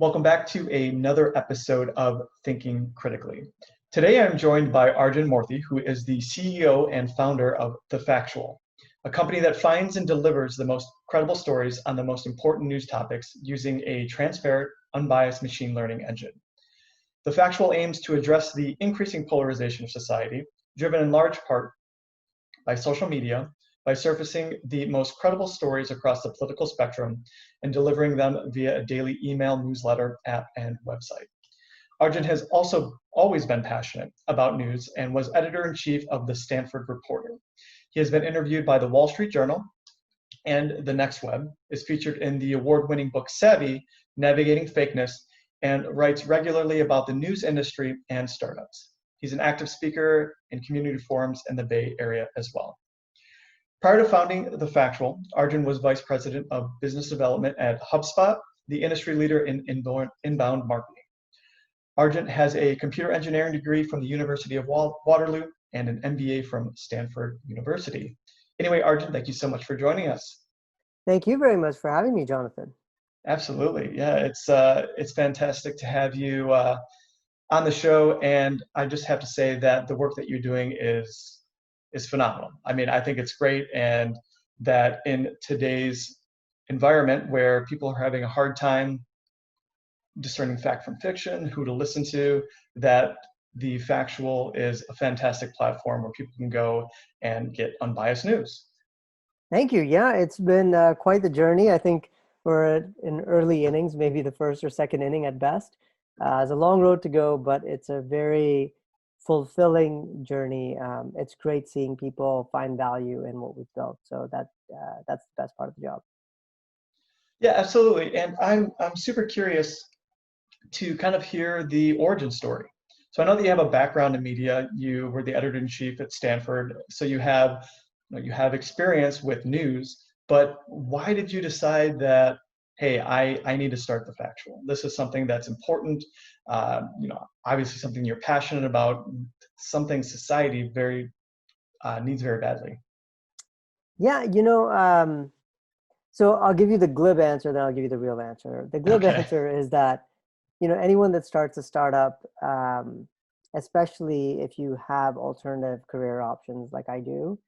Welcome back to another episode of Thinking Critically. Today I'm joined by Arjun Moorthy, who is the CEO and founder of Factual, a company that finds and delivers the most credible stories on the most important news topics using a transparent, unbiased machine learning engine. Factual aims to address the increasing polarization of society, driven in large part by social media, by surfacing the most credible stories across the political spectrum and delivering them via a daily email, newsletter, app, and website. Arjun has also always been passionate about news and was editor-in-chief of the Stanford Reporter. He has been interviewed by the Wall Street Journal and the Next Web, is featured in the award-winning book Savvy, Navigating Fakeness, and writes regularly about the news industry and startups. He's an active speaker in community forums in the Bay Area as well. Prior to founding Factual, Arjun was vice president of business development at HubSpot, the industry leader in inbound marketing. Arjun has a computer engineering degree from the University of Waterloo and an MBA from Stanford University. Anyway, Arjun, thank you so much for joining us. Thank you very much for having me, Jonathan. Absolutely. Yeah, it's fantastic to have you on the show, and I just have to say that the work that you're doing is phenomenal. I mean, I think it's great, and that in today's environment where people are having a hard time discerning fact from fiction, who to listen to, that Factual is a fantastic platform where people can go and get unbiased news. Thank you. Yeah, it's been quite the journey. I think we're in early innings, maybe the first or second inning at best. It's a long road to go, but it's a very fulfilling journey. It's great seeing people find value in what we've built. So that's the best part of the job. Yeah, absolutely. And I'm super curious to kind of hear the origin story. So I know that you have a background in media. You were the editor-in-chief at Stanford, so you have experience with news. But why did you decide that, hey, I need to start Factual? This is something that's important. Obviously something you're passionate about, something society needs very badly. Yeah, so I'll give you the glib answer, then I'll give you the real answer. The glib answer is that, anyone that starts a startup, especially if you have alternative career options like I do,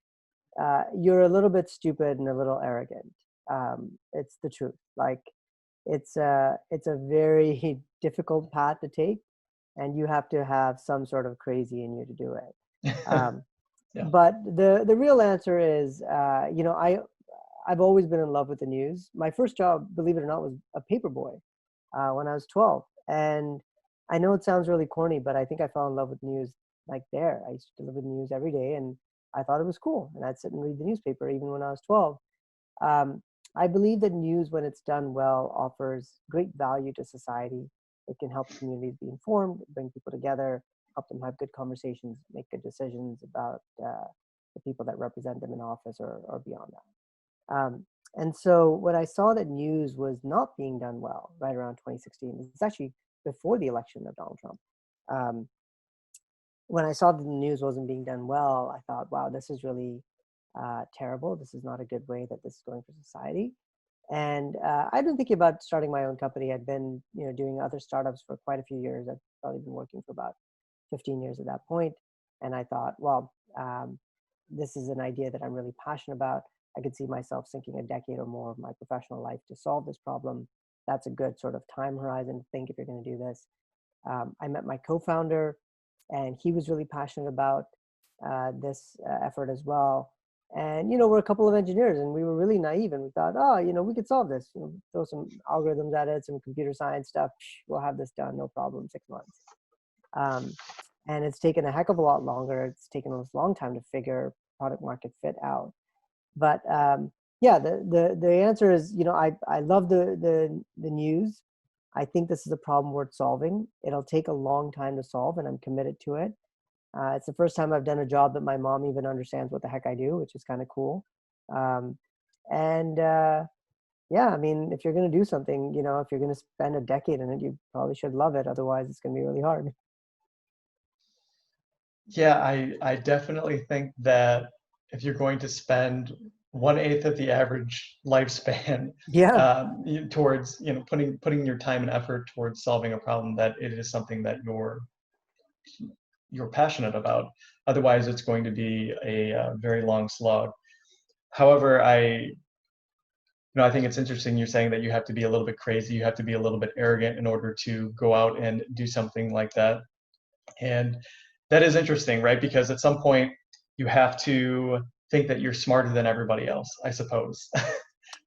you're a little bit stupid and a little arrogant. It's the truth. Like, it's a very difficult path to take, and you have to have some sort of crazy in you to do it. Yeah. But the real answer is, I've always been in love with the news. My first job, believe it or not, was a paper boy when I was 12. And I know it sounds really corny, but I think I fell in love with news like there. I used to deliver the news every day, and I thought it was cool. And I'd sit and read the newspaper even when I was 12. I believe that news, when it's done well, offers great value to society. It can help communities be informed, bring people together, help them have good conversations, make good decisions about the people that represent them in office or beyond that. And so when I saw that news was not being done well right around 2016, it's actually before the election of Donald Trump. When I saw that the news wasn't being done well, I thought, wow, this is really terrible. This is not a good way that this is going for society. And I've been thinking about starting my own company. I'd been doing other startups for quite a few years. I've probably been working for about 15 years at that point. And I thought, well, this is an idea that I'm really passionate about. I could see myself sinking a decade or more of my professional life to solve this problem. That's a good sort of time horizon to think if you're going to do this. I met my co-founder, and he was really passionate about this effort as well. And, we're a couple of engineers, and we were really naive, and we thought, we could solve this. Throw some algorithms at it, some computer science stuff. We'll have this done, no problem, 6 months. And it's taken a heck of a lot longer. It's taken us a long time to figure product market fit out. But the answer is, I love the news. I think this is a problem worth solving. It'll take a long time to solve, and I'm committed to it. It's the first time I've done a job that my mom even understands what the heck I do, which is kind of cool. I mean, if you're going to do something, if you're going to spend a decade in it, you probably should love it. Otherwise, it's going to be really hard. Yeah, I definitely think that if you're going to spend 1/8 of the average lifespan Yeah. towards putting your time and effort towards solving a problem that it is something that you're passionate about. Otherwise, it's going to be a very long slog. However, I think it's interesting you're saying that you have to be a little bit crazy, you have to be a little bit arrogant in order to go out and do something like that. And that is interesting, right? Because at some point you have to think that you're smarter than everybody else, I suppose.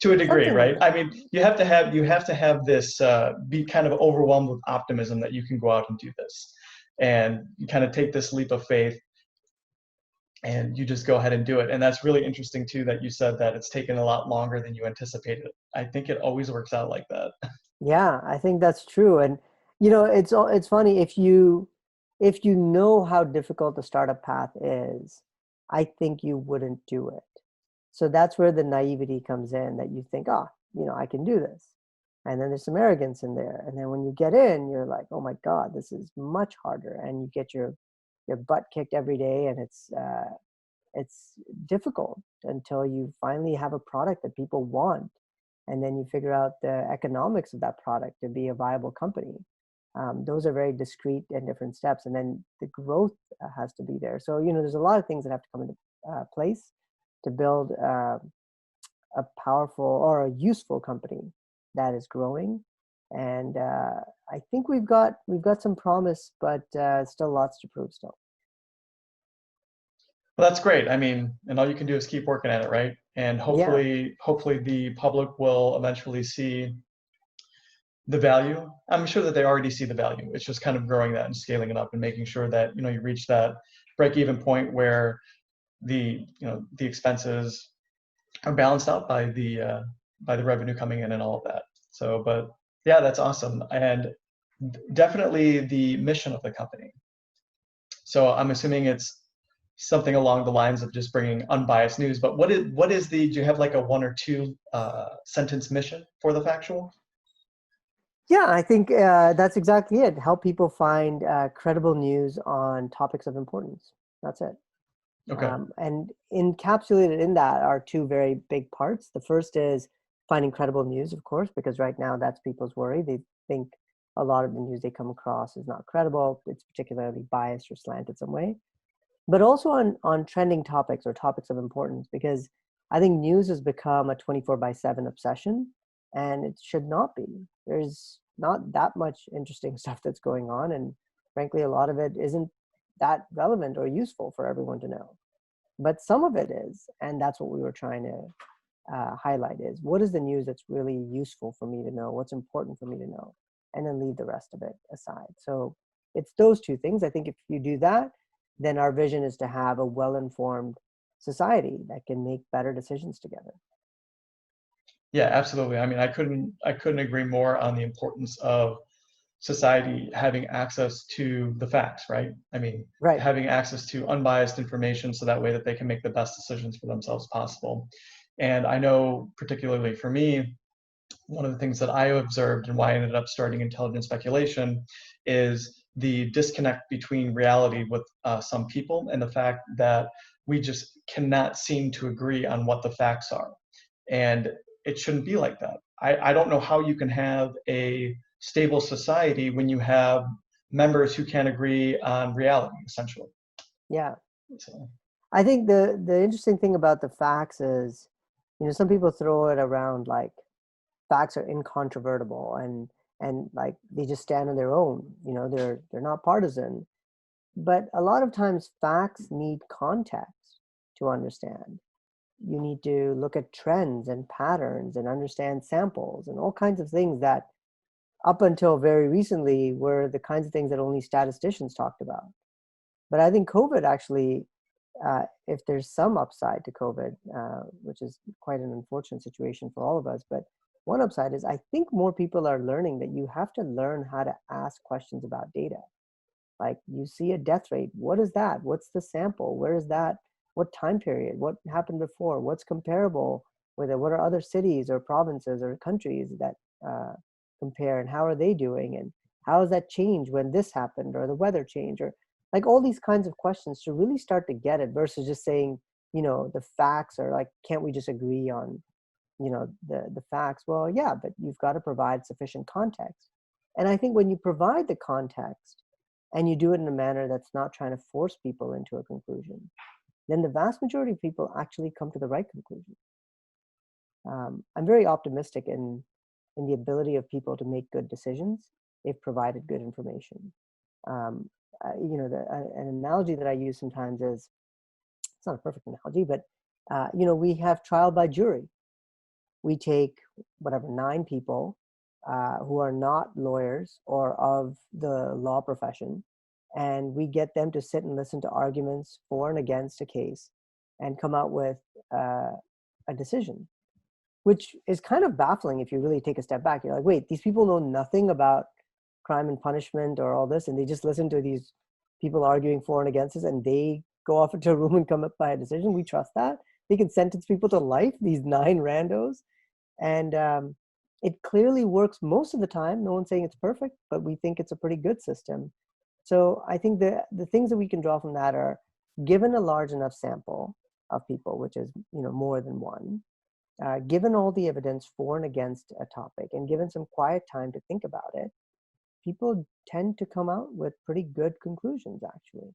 To a degree, Something like right? that. I mean, you have to have this be kind of overwhelmed with optimism that you can go out and do this, and you kind of take this leap of faith, and you just go ahead and do it. And that's really interesting too that you said that it's taken a lot longer than you anticipated. I think it always works out like that. Yeah, I think that's true. And it's funny if you know how difficult the startup path is, I think you wouldn't do it. So that's where the naivety comes in, that you think, I can do this. And then there's some arrogance in there. And then when you get in, you're like, oh my God, this is much harder. And you get your butt kicked every day, and it's difficult until you finally have a product that people want, and then you figure out the economics of that product to be a viable company. Those are very discrete and different steps, and then the growth has to be there. So there's a lot of things that have to come into place to build a powerful or a useful company that is growing. And I think we've got some promise, but still lots to prove still. Well, that's great. I mean, and all you can do is keep working at it, right? And Yeah. hopefully the public will eventually see the value. I'm sure that they already see the value. It's just kind of growing that and scaling it up and making sure that, you reach that break-even point where the expenses are balanced out by the revenue coming in and all of that. So, but yeah, that's awesome. And definitely the mission of the company. So I'm assuming it's something along the lines of just bringing unbiased news. But do you have like a one or two sentence mission for the Factual? Yeah, I think that's exactly it. Help people find credible news on topics of importance. That's it. Okay. And encapsulated in that are two very big parts. The first is finding credible news, of course, because right now that's people's worry. They think a lot of the news they come across is not credible. It's particularly biased or slanted some way. But also on trending topics or topics of importance, because I think news has become a 24/7 obsession, and it should not be. There's not that much interesting stuff that's going on, and frankly, a lot of it isn't that relevant or useful for everyone to know. But some of it is, and that's what we were trying to highlight: is what is the news that's really useful for me to know, what's important for me to know, and then leave the rest of it aside. So it's those two things. I think if you do that, then our vision is to have a well-informed society that can make better decisions together. Yeah, absolutely. I mean, I couldn't agree more on the importance of society having access to the facts, right? I mean, Right. having access to unbiased information so that way that they can make the best decisions for themselves possible. And I know, particularly for me, one of the things that I observed and why I ended up starting intelligent speculation is the disconnect between reality with some people and the fact that we just cannot seem to agree on what the facts are. And it shouldn't be like that. I don't know how you can have a stable society when you have members who can't agree on reality, essentially. Yeah. So, I think the interesting thing about the facts is, some people throw it around like facts are incontrovertible, and like they just stand on their own. They're not partisan. But a lot of times facts need context to understand. You need to look at trends and patterns and understand samples and all kinds of things that up until very recently were the kinds of things that only statisticians talked about. But I think COVID actually, if there's some upside to COVID, which is quite an unfortunate situation for all of us, but one upside is I think more people are learning that you have to learn how to ask questions about data. Like you see a death rate, what is that? What's the sample? Where is that? What time period? What happened before? What's comparable with it? What are other cities or provinces or countries that compare, and how are they doing? And how has that changed when this happened, or the weather change, or like all these kinds of questions to really start to get it, versus just saying, the facts are like, can't we just agree on, the facts? Well, yeah, but you've got to provide sufficient context. And I think when you provide the context and you do it in a manner that's not trying to force people into a conclusion, then the vast majority of people actually come to the right conclusion. I'm very optimistic in the ability of people to make good decisions if provided good information. Um, an analogy that I use sometimes is, it's not a perfect analogy, but we have trial by jury. We take whatever 9 people who are not lawyers or of the law profession, and we get them to sit and listen to arguments for and against a case and come out with a decision, which is kind of baffling if you really take a step back. You're like, wait, these people know nothing about crime and punishment or all this, and they just listen to these people arguing for and against us, and they go off into a room and come up by a decision. We trust that. They can sentence people to life, these 9 randos. And it clearly works most of the time. No one's saying it's perfect, but we think it's a pretty good system. So I think the things that we can draw from that are, given a large enough sample of people, which is more than one, given all the evidence for and against a topic, and given some quiet time to think about it, people tend to come out with pretty good conclusions, actually.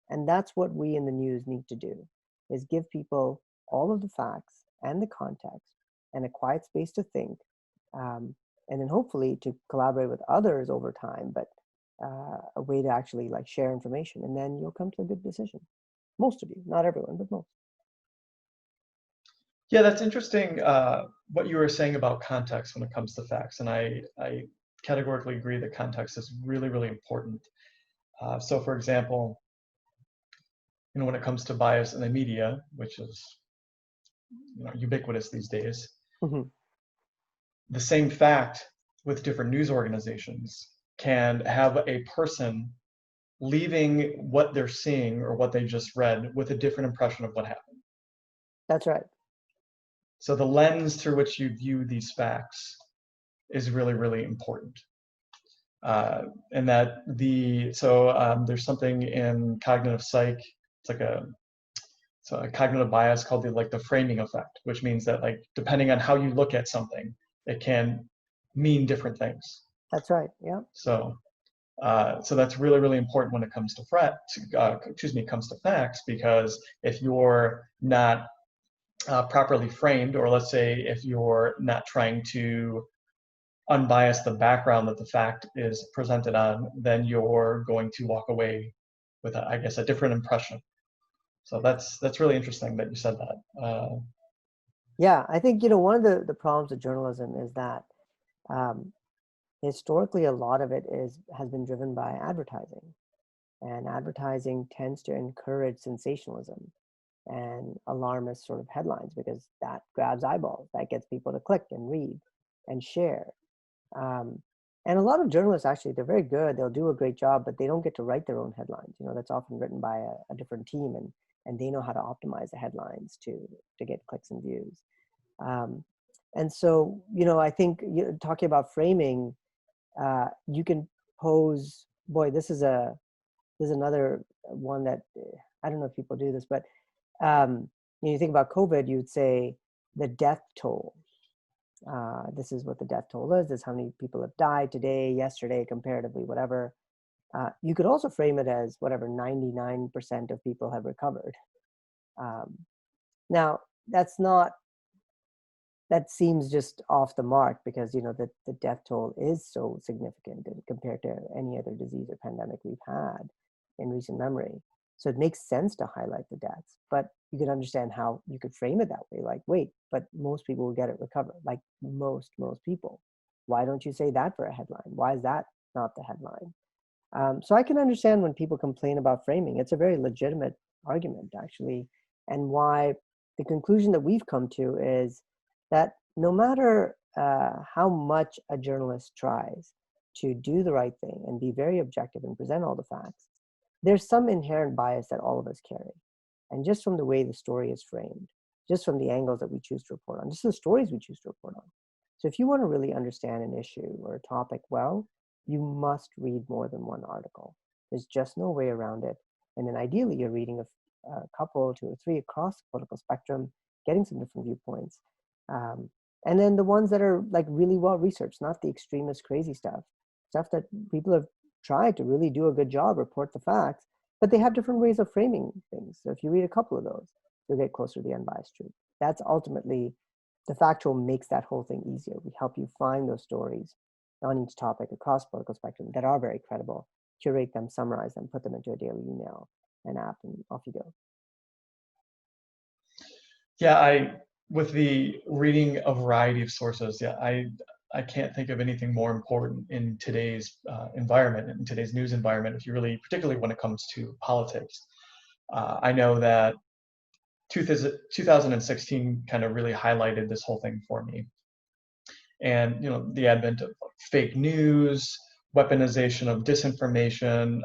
And that's what we in the news need to do, is give people all of the facts and the context and a quiet space to think, and then hopefully to collaborate with others over time, but a way to actually like share information, and then you'll come to a good decision. Most of you, not everyone, but most. Yeah, that's interesting what you were saying about context when it comes to facts. And I categorically agree that context is really, really important. So for example, when it comes to bias in the media, which is ubiquitous these days, Mm-hmm. the same fact with different news organizations can have a person leaving what they're seeing or what they just read with a different impression of what happened. That's right. So the lens through which you view these facts is really, really important. And that there's something in cognitive psych, it's like a cognitive bias called the framing effect, which means that depending on how you look at something, it can mean different things. That's right. Yeah. So that's really, really important when it comes to comes to facts, because if you're not properly framed, or let's say if you're not trying to unbias the background that the fact is presented on, then you're going to walk away with, I guess, a different impression. So that's really interesting that you said that. Yeah, I think one of the problems with journalism is that historically a lot of it has been driven by advertising, and advertising tends to encourage sensationalism and alarmist sort of headlines, because that grabs eyeballs, that gets people to click and read and share. And a lot of journalists, actually, they're very good, they'll do a great job, but they don't get to write their own headlines. That's often written by a different team, and they know how to optimize the headlines to get clicks and views. And so I think talking about framing, you can pose, boy, this is another one that I don't know if people do this, but you think about COVID, you would say the death toll. This is what the death toll is. This is how many people have died today, yesterday, comparatively, whatever. You could also frame it as whatever 99% of people have recovered. Now, that seems just off the mark, because the death toll is so significant compared to any other disease or pandemic we've had in recent memory. So it makes sense to highlight the deaths, but you can understand how you could frame it that way. Like, wait, but most people will get it recovered. Like most people. Why don't you say that for a headline? Why is that not the headline? So I can understand when people complain about framing. It's a very legitimate argument, actually, and why the conclusion that we've come to is that no matter how much a journalist tries to do the right thing and be very objective and present all the facts, there's some inherent bias that all of us carry. And just from the way the story is framed, just from the angles that we choose to report on, just the stories we choose to report on. So if you want to really understand an issue or a topic well, you must read more than one article. There's just no way around it. And then ideally you're reading a couple, two or three across the political spectrum, getting some different viewpoints. And then the ones that are like really well researched, not the extremist crazy stuff that people have tried to really do a good job, report the facts, but they have different ways of framing things. So if you read a couple of those, you'll get closer to the unbiased truth. That's ultimately, the Factual makes that whole thing easier. We help you find those stories on each topic across political spectrum that are very credible, curate them, summarize them, put them into a daily email and app, and off you go. Yeah, with the reading a variety of sources, yeah, I can't think of anything more important in today's environment, in today's news environment, if you really, particularly when it comes to politics. I know that 2016 kind of really highlighted this whole thing for me. And the advent of fake news, weaponization of disinformation,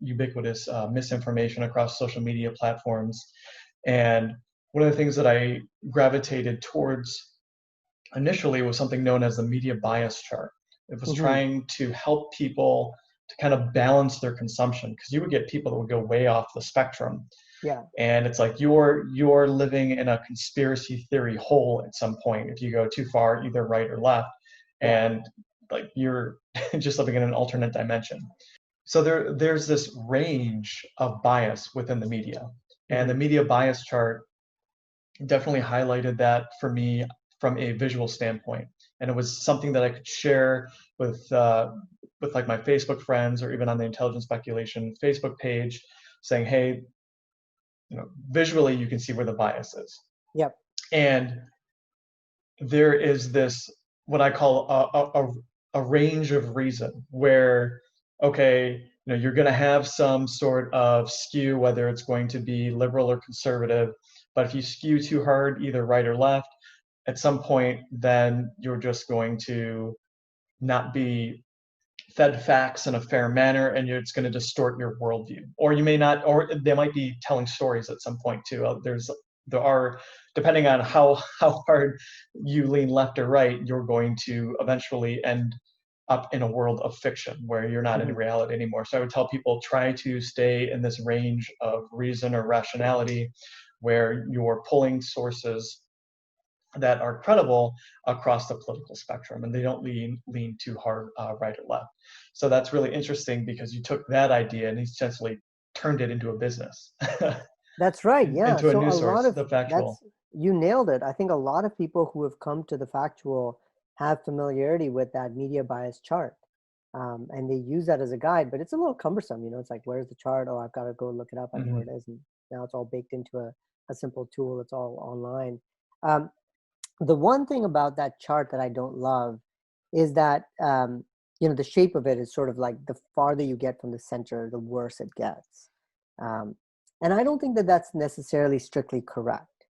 ubiquitous misinformation across social media platforms. And one of the things that I gravitated towards initially was something known as the media bias chart. It was trying to help people to kind of balance their consumption, because you would get people that would go way off the spectrum. Yeah. And it's like you're living in a conspiracy theory hole at some point if you go too far, either right or left. Yeah. And like you're just living in an alternate dimension. So there's this range of bias within the media. And the media bias chart definitely highlighted that for me from a visual standpoint. And it was something that I could share with like my Facebook friends, or even on the Intelligent Speculation Facebook page, saying, hey, visually you can see where the bias is. Yep. And there is this, what I call a range of reason, where, okay, you're going to have some sort of skew, whether it's going to be liberal or conservative. But if you skew too hard, either right or left, at some point, then you're just going to not be fed facts in a fair manner, and it's going to distort your worldview. Or you may not, or they might be telling stories at some point too. There are, depending on how hard you lean left or right, you're going to eventually end up in a world of fiction where you're not in reality anymore. So I would tell people, try to stay in this range of reason or rationality, where you're pulling sources that are credible across the political spectrum, and they don't lean too hard right or left. So that's really interesting, because you took that idea and essentially turned it into a business. That's right. Yeah. Into a So news a lot source, of the Factual. you nailed it. I think a lot of people who have come to the Factual have familiarity with that media bias chart. And they use that as a guide, but it's a little cumbersome. It's like, where's the chart? Oh, I've got to go look it up. I know where it is. And now it's all baked into a simple tool. It's all online. The one thing about that chart that I don't love is that, the shape of it is sort of like, the farther you get from the center, the worse it gets. And I don't think that that's necessarily strictly correct.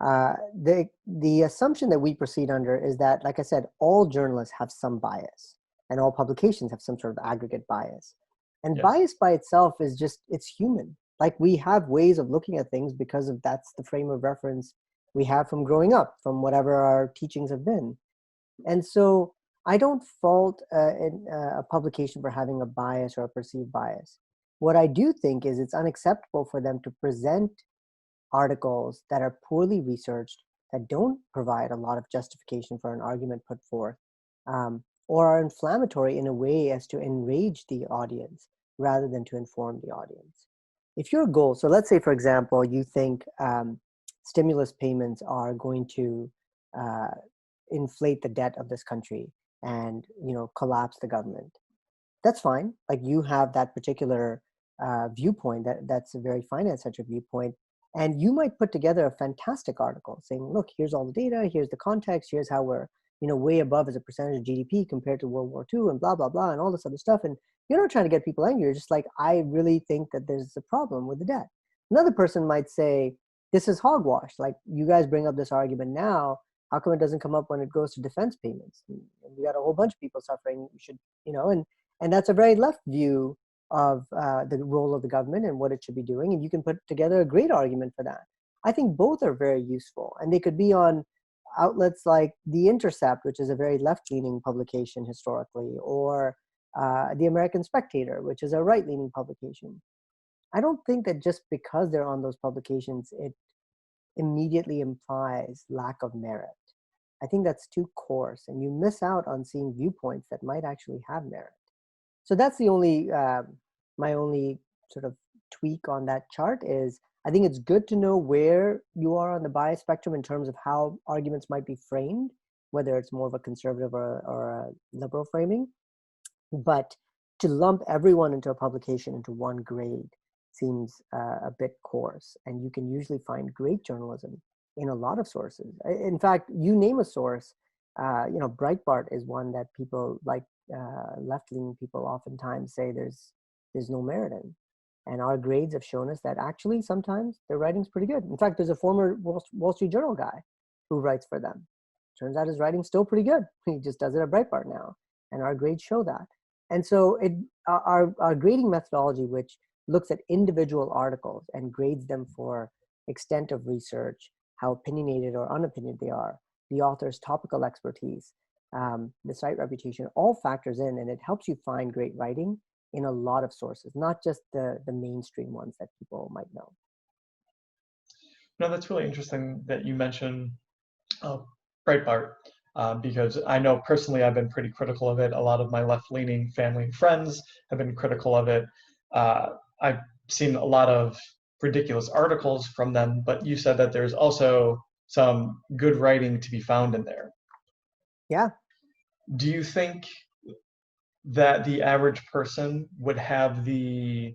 The assumption that we proceed under is that, like I said, all journalists have some bias, and all publications have some sort of aggregate bias. And bias by itself is just, it's human. Like, we have ways of looking at things because that's the frame of reference we have from growing up, from whatever our teachings have been. And so I don't fault a publication for having a bias or a perceived bias. What I do think is it's unacceptable for them to present articles that are poorly researched, that don't provide a lot of justification for an argument put forth, or are inflammatory in a way as to enrage the audience rather than to inform the audience. If your goal, so let's say, for example, you think stimulus payments are going to inflate the debt of this country and collapse the government, that's fine. Like, you have that particular viewpoint, that's a very finance-centric viewpoint, and you might put together a fantastic article saying, look, here's all the data, here's the context, here's how we're way above as a percentage of GDP compared to World War II, and blah blah blah, and all this other stuff. And you're not trying to get people angry. You're just like, I really think that there's a problem with the debt. Another person might say, this is hogwash. Like, you guys bring up this argument now, how come it doesn't come up when it goes to defense payments? And we got a whole bunch of people suffering. We should, and that's a very left view of the role of the government and what it should be doing. And you can put together a great argument for that. I think both are very useful, and they could be on outlets like The Intercept, which is a very left-leaning publication historically, or The American Spectator, which is a right-leaning publication. I don't think that just because they're on those publications, it immediately implies lack of merit. I think that's too coarse, and you miss out on seeing viewpoints that might actually have merit. So that's the only, my only sort of tweak on that chart is I think it's good to know where you are on the bias spectrum in terms of how arguments might be framed, whether it's more of a conservative or a liberal framing. But to lump everyone into a publication into one grade seems a bit coarse. And you can usually find great journalism in a lot of sources. In fact, you name a source, Breitbart is one that people like left-leaning people oftentimes say there's no merit in. And our grades have shown us that actually sometimes their writing's pretty good. In fact, there's a former Wall Street Journal guy who writes for them. Turns out his writing's still pretty good. He just does it at Breitbart now. And our grades show that. And so our grading methodology, which looks at individual articles and grades them for extent of research, how opinionated or unopinionated they are, the author's topical expertise, the site reputation, all factors in, and it helps you find great writing in a lot of sources, not just the mainstream ones that people might know. No, that's really interesting that you mentioned Breitbart, because I know personally I've been pretty critical of it. A lot of my left-leaning family and friends have been critical of it. I've seen a lot of ridiculous articles from them, but you said that there's also some good writing to be found in there. Yeah. Do you think that the average person would have the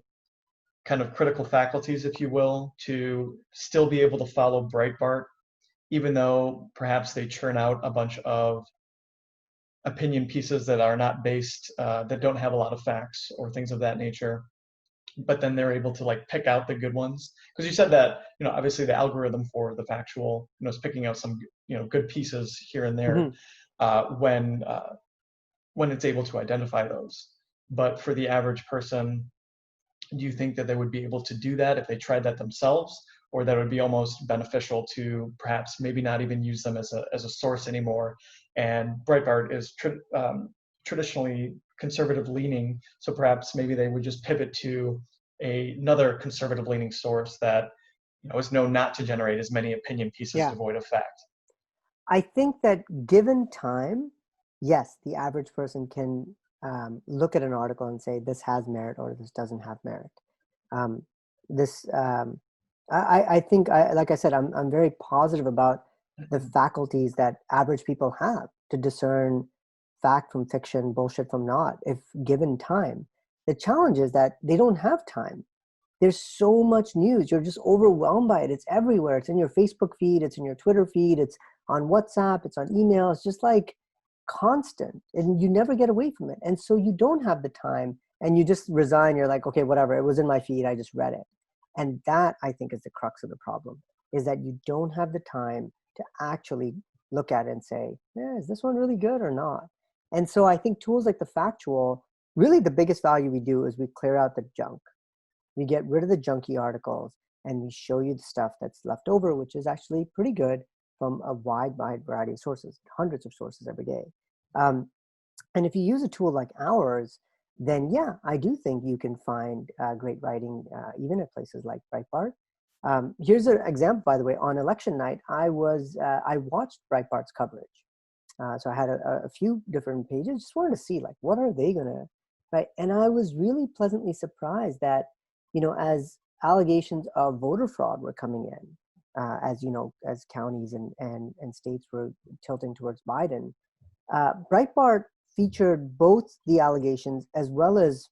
kind of critical faculties, if you will, to still be able to follow Breitbart, even though perhaps they churn out a bunch of opinion pieces that are not based, that don't have a lot of facts or things of that nature, but then they're able to like pick out the good ones? Because you said that, obviously the algorithm for the Factual, is picking out some, good pieces here and there, when it's able to identify those. But for the average person, do you think that they would be able to do that if they tried that themselves, or that it would be almost beneficial to perhaps maybe not even use them as a source anymore? And Breitbart is traditionally conservative leaning, so perhaps maybe they would just pivot to another conservative leaning source that is known not to generate as many opinion pieces devoid of fact. I think that given time, yes, the average person can look at an article and say this has merit or this doesn't have merit. I think, like I said, I'm very positive about the faculties that average people have to discern fact from fiction, bullshit from not, if given time. The challenge is that they don't have time. There's so much news. You're just overwhelmed by it. It's everywhere. It's in your Facebook feed. It's in your Twitter feed. It's on WhatsApp. It's on email. It's just like constant, and you never get away from it. And so you don't have the time, and you just resign. You're like, okay, whatever. It was in my feed. I just read it. And that, I think, is the crux of the problem, is that you don't have the time to actually look at it and say, is this one really good or not? And so I think tools like the Factual, really the biggest value we do is we clear out the junk. We get rid of the junky articles, and we show you the stuff that's left over, which is actually pretty good from a wide variety of sources, hundreds of sources every day. And if you use a tool like ours, then yeah, I do think you can find great writing even at places like Breitbart. Here's an example, by the way. On election night, I watched Breitbart's coverage. So I had a few different pages, just wanted to see like, what are they gonna, right? And I was really pleasantly surprised that, as allegations of voter fraud were coming in, as counties and states were tilting towards Biden, Breitbart featured both the allegations as well as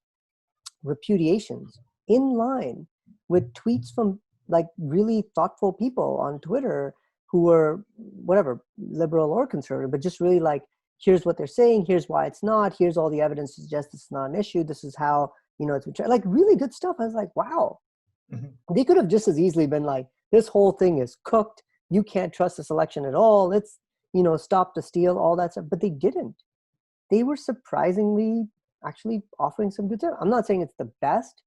repudiations in line with tweets from like really thoughtful people on Twitter who were whatever, liberal or conservative, but just really like, here's what they're saying, here's why it's not, here's all the evidence to suggest it's not an issue, this is how, it's like really good stuff. I was like, wow. Mm-hmm. They could have just as easily been like, this whole thing is cooked, you can't trust this election at all, let's, stop the steal, all that stuff. But they didn't. They were surprisingly actually offering some good stuff. I'm not saying it's the best,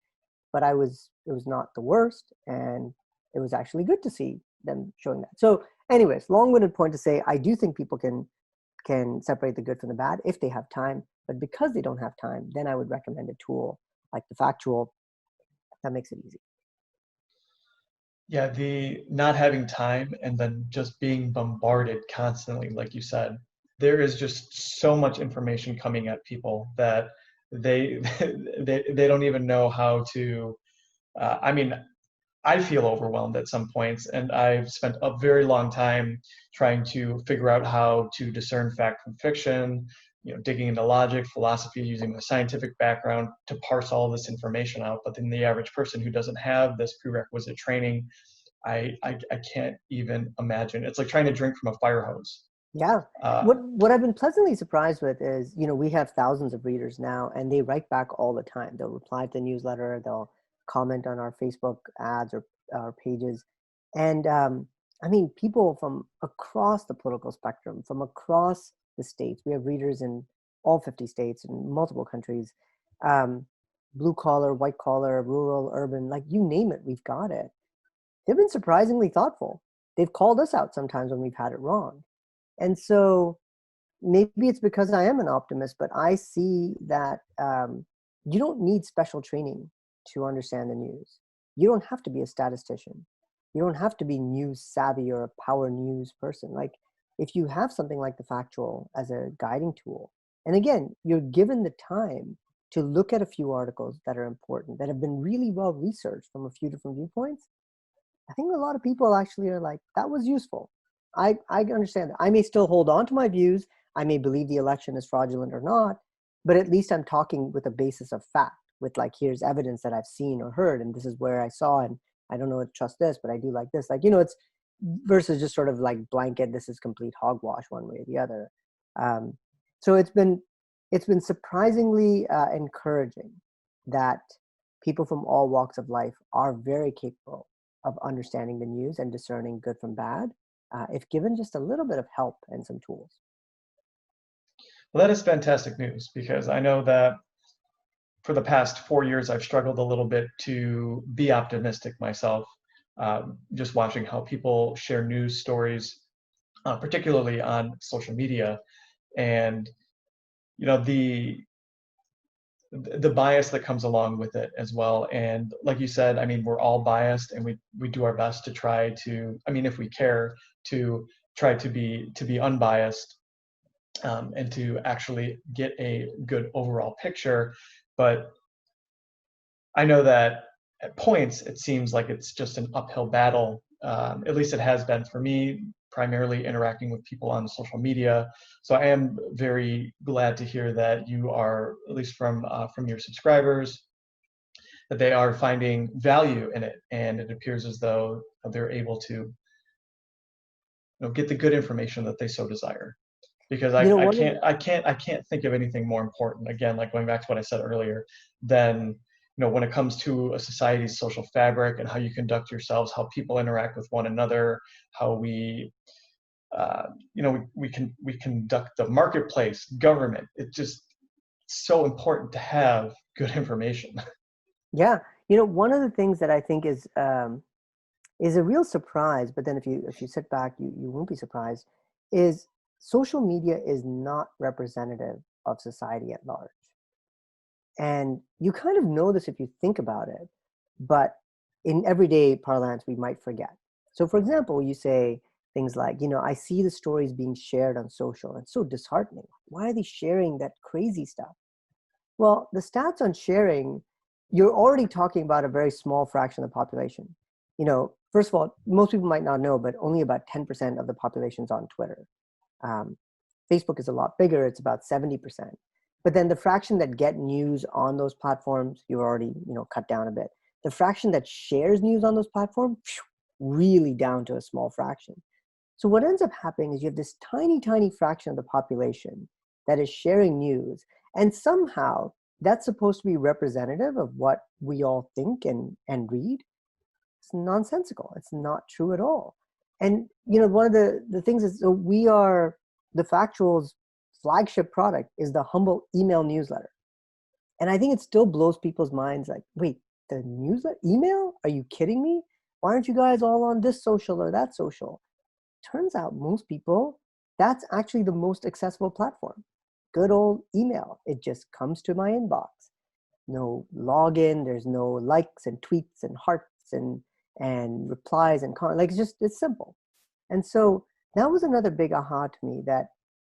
but it was not the worst, and it was actually good to see them showing that. So anyways, long-winded point to say, I do think people can separate the good from the bad if they have time, but because they don't have time, then I would recommend a tool like the Factual, That makes it easy. Yeah, the not having time and then just being bombarded constantly, like you said. There is just so much information coming at people that they they don't even know how to. I mean, I feel overwhelmed at some points, and I've spent a very long time trying to figure out how to discern fact from fiction, digging into logic, philosophy, using a scientific background to parse all this information out. But then the average person who doesn't have this prerequisite training, I can't even imagine. It's like trying to drink from a fire hose. Yeah. Uh, What I've been pleasantly surprised with is, we have thousands of readers now, and they write back all the time. They'll reply to the newsletter, they'll comment on our Facebook ads or our pages. And I mean, people from across the political spectrum, from across the states. We have readers in all 50 states and multiple countries. Um, Blue collar, white collar, rural, urban, like you name it, we've got it. They've been surprisingly thoughtful. They've called us out sometimes when we've had it wrong. And so maybe it's because I am an optimist, but I see that you don't need special training to understand the news. You don't have to be a statistician. You don't have to be news savvy or a power news person. Like if you have something like the Factual as a guiding tool, and again, you're given the time to look at a few articles that are important, that have been really well researched from a few different viewpoints, I think a lot of people actually are like, that was useful. I understand that. I may still hold on to my views. I may believe the election is fraudulent or not, but at least I'm talking with a basis of fact, with like, here's evidence that I've seen or heard, and this is where I saw, and I don't know to trust this, but I do like this. Like, it's versus just sort of like blanket, this is complete hogwash one way or the other. So it's been surprisingly encouraging that people from all walks of life are very capable of understanding the news and discerning good from bad, if given just a little bit of help and some tools. well, that is fantastic news because I know that for the past 4 years, I've struggled a little bit to be optimistic myself. Just watching how people share news stories, particularly on social media, and the bias that comes along with it as well. And like you said, I mean, we're all biased, and we do our best to try to, I mean, if we care, to try to be unbiased, and to actually get a good overall picture. But I know that at points it seems like it's just an uphill battle. At least it has been for me, primarily interacting with people on social media. So I am very glad to hear that you are, at least from your subscribers, that they are finding value in it, and it appears as though they're able to get the good information that they so desire. Because I, You know, I one of can't I can't I can't think of anything more important. Again, like going back to what I said earlier, than when it comes to a society's social fabric and how you conduct yourselves, how people interact with one another, how we conduct the marketplace, government. It's just so important to have good information. Yeah, one of the things that I think is a real surprise, but then if you sit back, you won't be surprised, is social media is not representative of society at large. And you kind of know this if you think about it, but in everyday parlance, we might forget. So, for example, you say things like, I see the stories being shared on social. It's so disheartening. Why are they sharing that crazy stuff? Well, the stats on sharing, you're already talking about a very small fraction of the population. First of all, most people might not know, but only about 10% of the population's on Twitter. Um, Facebook is a lot bigger. It's about 70%. But then the fraction that get news on those platforms, you already, cut down a bit. The fraction that shares news on those platforms, really down to a small fraction. So what ends up happening is you have this tiny, tiny fraction of the population that is sharing news. And somehow that's supposed to be representative of what we all think and read. It's nonsensical. It's not true at all. And, one of the things is, so we are, the Factual's flagship product is the humble email newsletter. And I think it still blows people's minds like, wait, the newsletter, email? Are you kidding me? Why aren't you guys all on this social or that social? Turns out most people, that's actually the most accessible platform. Good old email. It just comes to my inbox. no login, there's no likes and tweets and hearts and replies and like it's simple. And so that was another big aha to me, that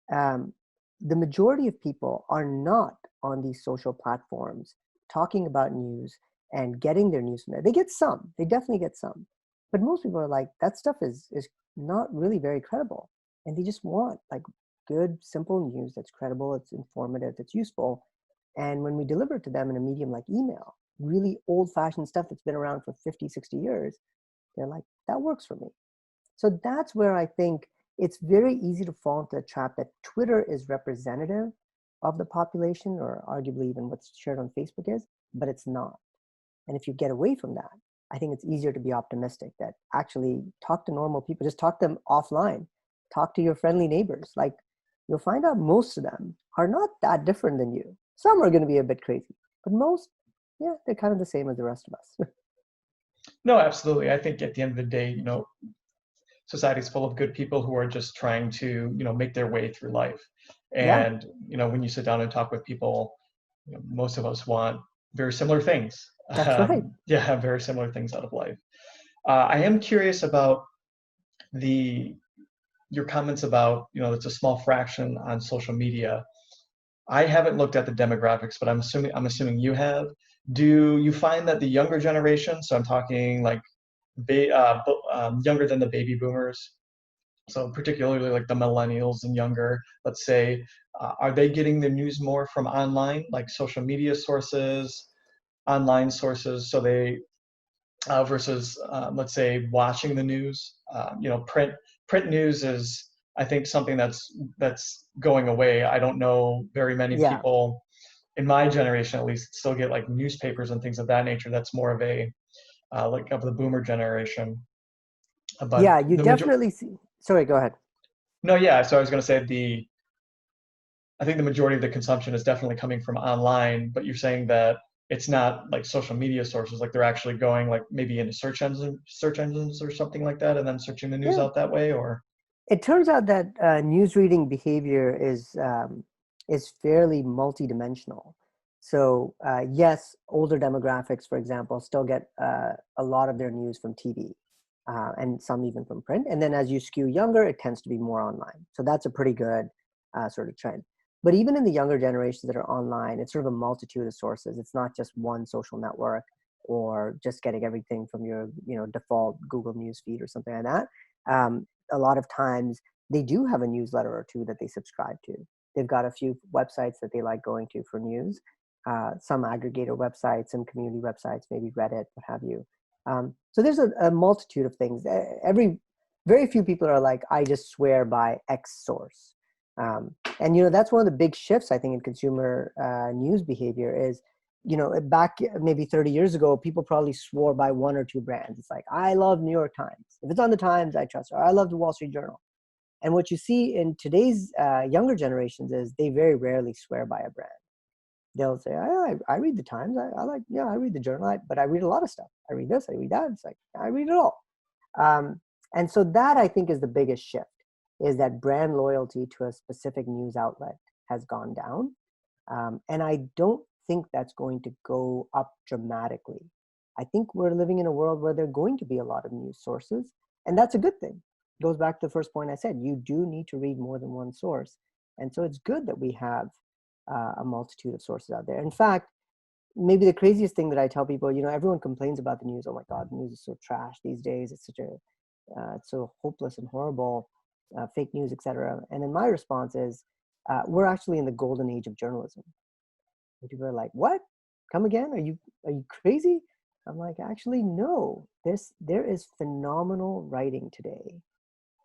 the majority of people are not on these social platforms talking about news and getting their news from there. They get some, they definitely get some, but most people are like, that stuff is not really very credible, and they just want like good, simple news that's credible, it's informative, that's useful. And when we deliver it to them in a medium like email, really old-fashioned stuff that's been around for 50, 60 years, they're like, that works for me. So that's where I think it's very easy to fall into the trap that Twitter is representative of the population, or arguably even what's shared on Facebook is, but it's not. And if you get away from that, I think it's easier to be optimistic that actually talk to normal people, just talk to them offline, talk to your friendly neighbors. Like, you'll find out most of them are not that different than you. Some are going to be a bit crazy, but most, yeah, they're kind of the same as the rest of us. No, absolutely. I think at the end of the day, society's full of good people who are just trying to, make their way through life. Yeah, And, when you sit down and talk with people, most of us want very similar things. that's right. Yeah, very similar things out of life. I am curious about your comments about, it's a small fraction on social media. I haven't looked at the demographics, but I'm assuming you have. Do you find that the younger generation, so I'm talking like younger than the baby boomers, so particularly like the millennials and younger, let's say, are they getting the news more from online, like social media sources, online sources, so they versus let's say watching the news? Print news is, I think, something that's going away. I don't know very many Yeah. people in my generation, at least, still get like newspapers and things of that nature. That's more of a like of the boomer generation. But Yeah, you the major definitely see. Sorry, go ahead. no, yeah. So I was going to say I think the majority of the consumption is definitely coming from online, but you're saying that it's not like social media sources, like they're actually going like maybe into search engines or something like that, and then searching the news Yeah. out that way, or It turns out that news reading behavior is fairly multidimensional. So yes, older demographics, for example, still get a lot of their news from TV, and some even from print. And then as you skew younger, it tends to be more online. So that's a pretty good sort of trend. But even in the younger generations that are online, it's sort of a multitude of sources. It's not just one social network or just getting everything from your default Google News feed or something like that. A lot of times they do have a newsletter or two that they subscribe to. They've got a few websites that they like going to for news, some aggregator websites, some community websites, maybe Reddit, what have you. So there's a multitude of things. Very few people are like, I just swear by X source. And that's one of the big shifts, I think, in consumer news behavior is, back maybe 30 years ago, people probably swore by one or two brands. It's like, I love New York Times. If it's on the Times, I trust it. Or I love the Wall Street Journal. And what you see in today's younger generations is they very rarely swear by a brand. They'll say, I read the Times. I read the Journal, but I read a lot of stuff. I read this, I read that. It's like, I read it all. Um, and so that, I think, is the biggest shift, is that brand loyalty to a specific news outlet has gone down. And I don't think that's going to go up dramatically. I think we're living in a world where there are going to be a lot of news sources, and that's a good thing. It goes back to the first point I said, you do need to read more than one source. And so it's good that we have a multitude of sources out there. In fact, maybe the craziest thing that I tell people, everyone complains about the news. Oh my God, the news is so trash these days. It's it's so hopeless and horrible, fake news, etc. And then my response is, we're actually in the golden age of journalism. And people are like, what? Come again? Are you crazy? I'm like, actually, no. There is phenomenal writing today,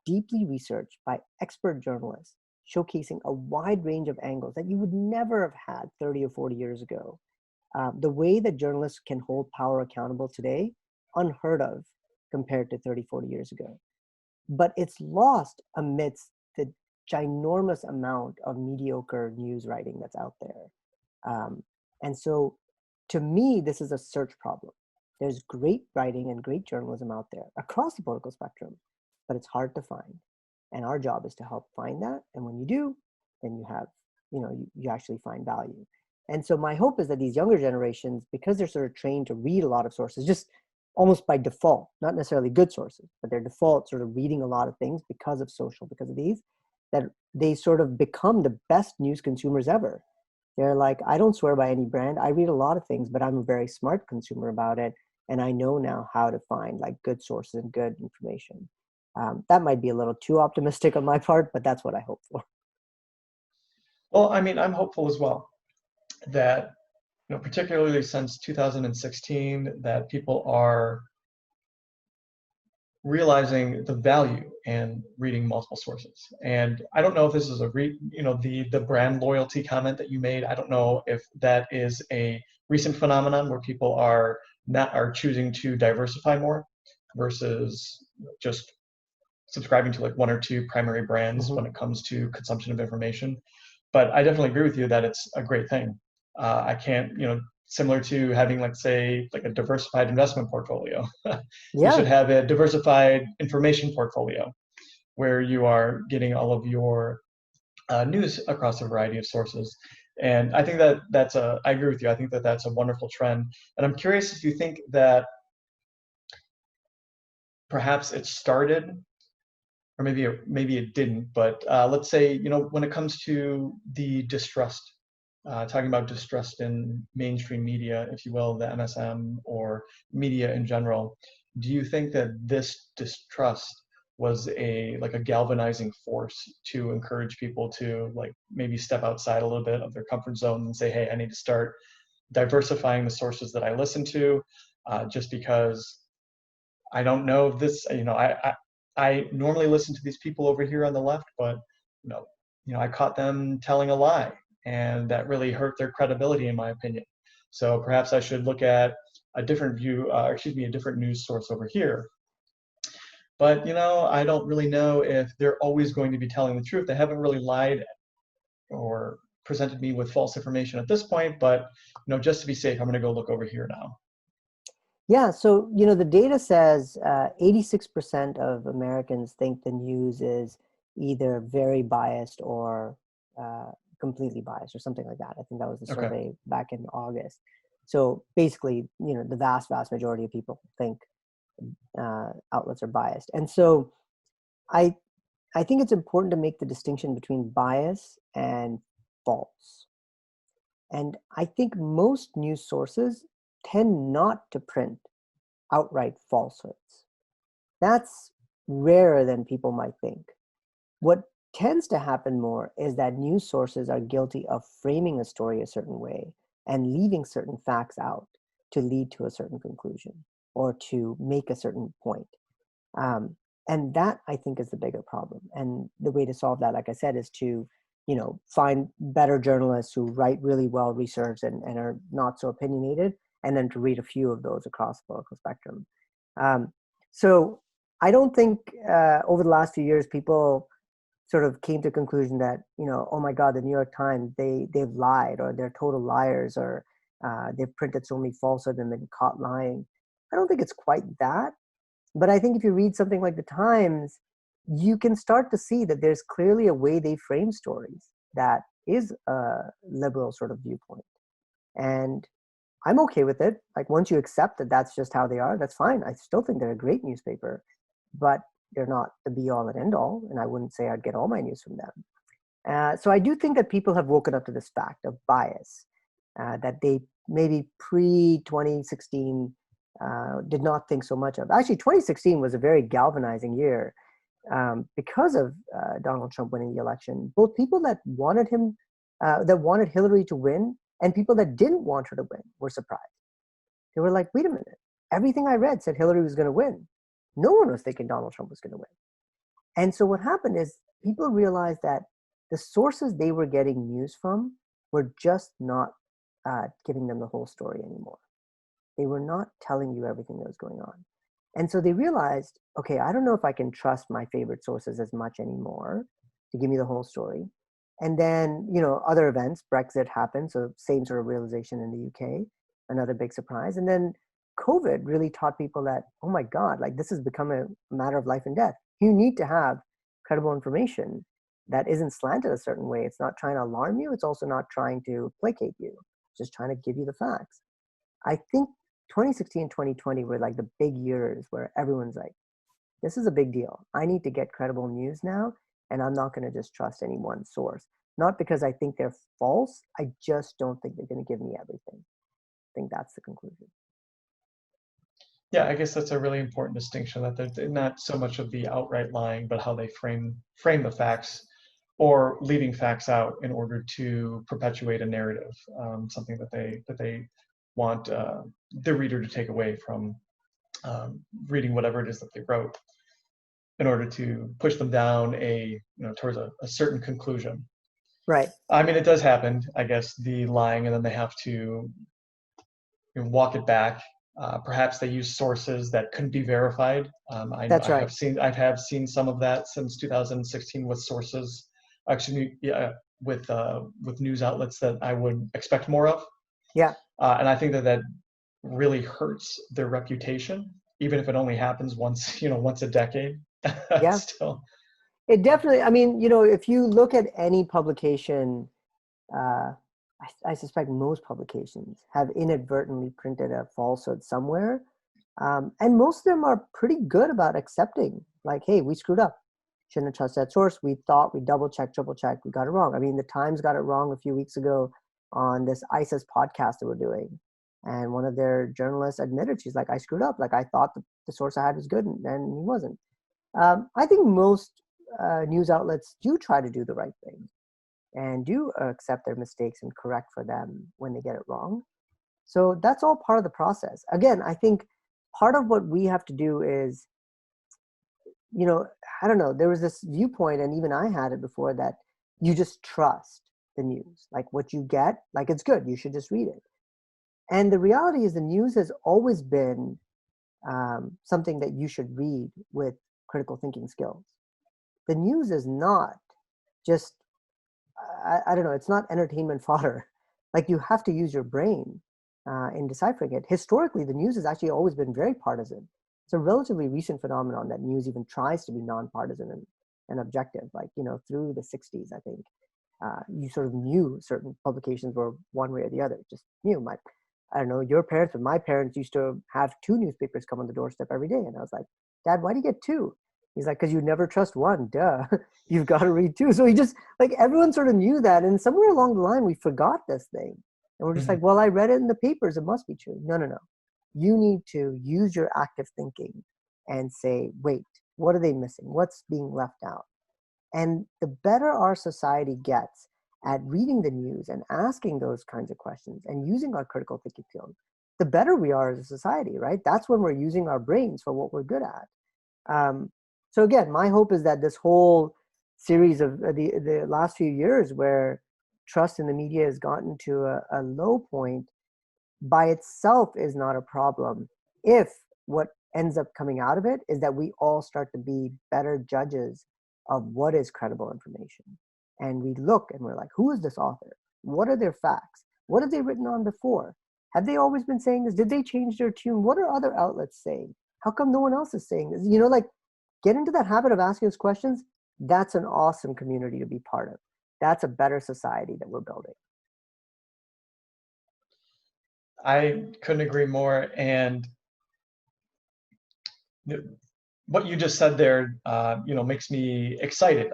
deeply researched by expert journalists, showcasing a wide range of angles that you would never have had 30 or 40 years ago. The way that journalists can hold power accountable today, unheard of compared to 30, 40 years ago. But it's lost amidst the ginormous amount of mediocre news writing that's out there. And so to me, this is a search problem. There's great writing and great journalism out there across the political spectrum, but it's hard to find. And our job is to help find that. And when you do, then you have, you actually find value. And so my hope is that these younger generations, because they're sort of trained to read a lot of sources, just almost by default, not necessarily good sources, but their default sort of reading a lot of things because of social, because of these, that they sort of become the best news consumers ever. They're like, I don't swear by any brand. I read a lot of things, but I'm a very smart consumer about it. And I know now how to find like good sources and good information. That might be a little too optimistic on my part, but that's what I hope for. Well, I mean, I'm hopeful as well that, particularly since 2016, that people are realizing the value in reading multiple sources. And I don't know if this is the brand loyalty comment that you made. I don't know if that is a recent phenomenon where people are choosing to diversify more versus just subscribing to like one or two primary brands when it comes to consumption of information. But I definitely agree with you that it's a great thing. I can't, similar to having, like, say, like a diversified investment portfolio. You should Yeah. have a diversified information portfolio where you are getting all of your news across a variety of sources. And I think I agree with you. I think that that's a wonderful trend. And I'm curious if you think that perhaps it started, or maybe it didn't, but let's say, when it comes to the distrust, talking about distrust in mainstream media, if you will, the MSM or media in general, do you think that this distrust was a galvanizing force to encourage people to like maybe step outside a little bit of their comfort zone and say, hey, I need to start diversifying the sources that I listen to, just because I don't know if this, I normally listen to these people over here on the left, but I caught them telling a lie, and that really hurt their credibility, in my opinion. So perhaps I should look at a different a different news source over here. But I don't really know if they're always going to be telling the truth. They haven't really lied or presented me with false information at this point, but just to be safe, I'm going to go look over here now. Yeah, so the data says 86% of Americans think the news is either very biased or completely biased or something like that. I think that was the Okay. survey back in August. So basically, the vast majority of people think outlets are biased. And so I think it's important to make the distinction between bias and false. And I think most news sources tend not to print outright falsehoods. That's rarer than people might think. What tends to happen more is that news sources are guilty of framing a story a certain way and leaving certain facts out to lead to a certain conclusion or to make a certain point. And that, I think, is the bigger problem. And the way to solve that, like I said, is to find better journalists who write really well researched and are not so opinionated, and then to read a few of those across the political spectrum. So I don't think over the last few years, people sort of came to a conclusion that, oh my God, the New York Times, they've lied, or they're total liars, or they've printed so many falsehoods and been caught lying. I don't think it's quite that. But I think if you read something like the Times, you can start to see that there's clearly a way they frame stories that is a liberal sort of viewpoint. And I'm okay with it. Like, once you accept that that's just how they are, that's fine. I still think they're a great newspaper, but they're not the be all and end all. And I wouldn't say I'd get all my news from them. So I do think that people have woken up to this fact of bias, that they maybe pre-2016 did not think so much of. Actually, 2016 was a very galvanizing year because of Donald Trump winning the election. Both people that wanted Hillary to win, and people that didn't want her to win were surprised. They were like, wait a minute, everything I read said Hillary was going to win. No one was thinking Donald Trump was going to win. And so what happened is people realized that the sources they were getting news from were just not giving them the whole story anymore. They were not telling you everything that was going on. And so they realized, okay, I don't know if I can trust my favorite sources as much anymore to give me the whole story. And then, other events, Brexit happened, so same sort of realization in the UK, another big surprise. And then COVID really taught people that, oh my God, like, this has become a matter of life and death. You need to have credible information that isn't slanted a certain way. It's not trying to alarm you. It's also not trying to placate you. just trying to give you the facts. I think 2016 and 2020 were like the big years where everyone's like, this is a big deal. I need to get credible news now, and I'm not going to just trust any one source. Not because I think they're false. I just don't think they're going to give me everything. I think that's the conclusion. Yeah, I guess that's a really important distinction, that they're not so much of the outright lying, but how they frame the facts, or leaving facts out in order to perpetuate a narrative, something that they want the reader to take away from reading whatever it is that they wrote, in order to push them down towards a certain conclusion. Right. I mean, it does happen, I guess, the lying, and then they have to walk it back. Perhaps they use sources that couldn't be verified. That's right. I have seen some of that since 2016 with sources, actually, yeah, with news outlets that I would expect more of. Yeah. And I think that really hurts their reputation, even if it only happens once a decade. Yeah. Still. It definitely, I mean, if you look at any publication, I suspect most publications have inadvertently printed a falsehood somewhere. And most of them are pretty good about accepting, like, hey, we screwed up. Shouldn't have trusted that source. We thought, we double checked, triple checked, we got it wrong. I mean, the Times got it wrong a few weeks ago on this ISIS podcast that we're doing. And one of their journalists admitted, she's like, I screwed up. Like, I thought the source I had was good, and he wasn't. I think most news outlets do try to do the right thing and do accept their mistakes and correct for them when they get it wrong. So that's all part of the process. Again, I think part of what we have to do is, I don't know, there was this viewpoint, and even I had it before, that you just trust the news. Like, what you get, like, it's good, you should just read it. And the reality is the news has always been something that you should read with critical thinking skills. The news is not just, I don't know, it's not entertainment fodder. Like, you have to use your brain in deciphering it. Historically, the news has actually always been very partisan. It's a relatively recent phenomenon that news even tries to be nonpartisan and objective. Like, through the 60s, I think, you sort of knew certain publications were one way or the other. Just knew. I don't know, your parents, but my parents used to have 2 newspapers come on the doorstep every day. And I was like, Dad, why do you get 2? He's like, because you never trust one. Duh. You've got to read 2. So he just, like, everyone sort of knew that. And somewhere along the line, we forgot this thing. And we're just like, well, I read it in the papers. It must be true. No. You need to use your active thinking and say, wait, what are they missing? What's being left out? And the better our society gets at reading the news and asking those kinds of questions and using our critical thinking skills, the better we are as a society, right? That's when we're using our brains for what we're good at. So again, my hope is that this whole series of the last few years, where trust in the media has gotten to a low point, by itself is not a problem if what ends up coming out of it is that we all start to be better judges of what is credible information. And we look and we're like, who is this author? What are their facts? What have they written on before? Have they always been saying this? Did they change their tune? What are other outlets saying? How come no one else is saying this? Like, get into that habit of asking those questions. That's an awesome community to be part of. That's a better society that we're building. I couldn't agree more. And what you just said there, makes me excited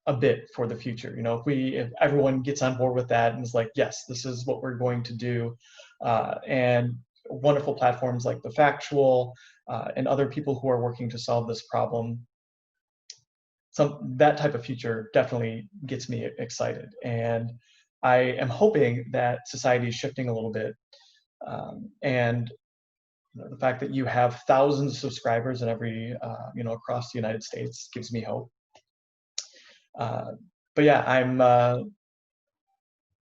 a bit for the future. If everyone gets on board with that and is like, yes, this is what we're going to do, and wonderful platforms like the Factual and other people who are working to solve this problem, that type of future definitely gets me excited. And I am hoping that society is shifting a little bit, and the fact that you have thousands of subscribers in every, across the United States gives me hope. But yeah,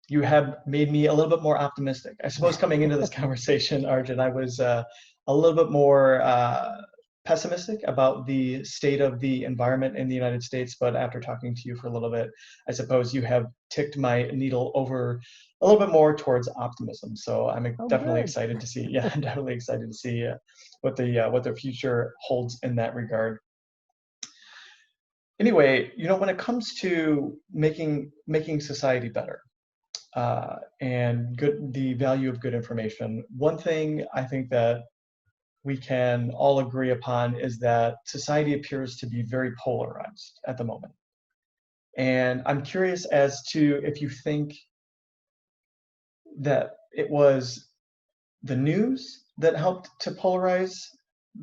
you have made me a little bit more optimistic. I suppose coming into this conversation, Arjun, I was a little bit more pessimistic about the state of the environment in the United States. But after talking to you for a little bit, I suppose you have ticked my needle over a little bit more towards optimism. So I'm definitely excited to see. Yeah, I'm definitely excited to see what the future holds in that regard. Anyway, when it comes to making society better, and the value of good information. One thing I think that we can all agree upon is that society appears to be very polarized at the moment. And I'm curious as to if you think that it was the news that helped to polarize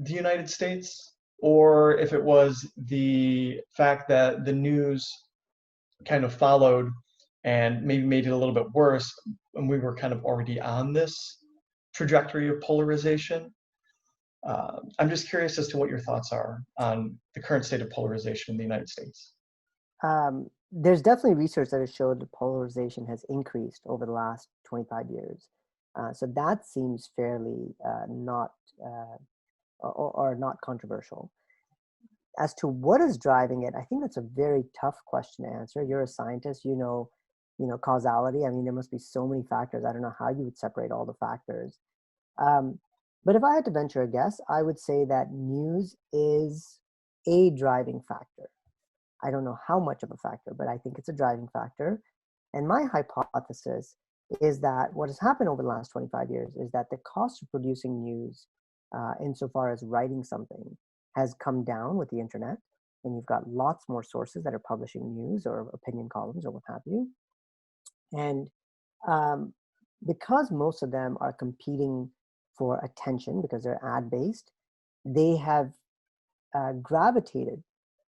the United States, or if it was the fact that the news kind of followed and maybe made it a little bit worse, and we were kind of already on this trajectory of polarization. I'm just curious as to what your thoughts are on the current state of polarization in the United States. There's definitely research that has showed that polarization has increased over the last 25 years. So that seems fairly not or not controversial. As to what is driving it, I think that's a very tough question to answer. You're a scientist, you know causality. I mean, there must be so many factors. I don't know how you would separate all the factors. But if I had to venture a guess, I would say that news is a driving factor. I don't know how much of a factor, but I think it's a driving factor. And my hypothesis is that what has happened over the last 25 years is that the cost of producing news, insofar as writing something, has come down with the internet. And you've got lots more sources that are publishing news or opinion columns or what have you. And because most of them are competing for attention because they're ad-based, they have gravitated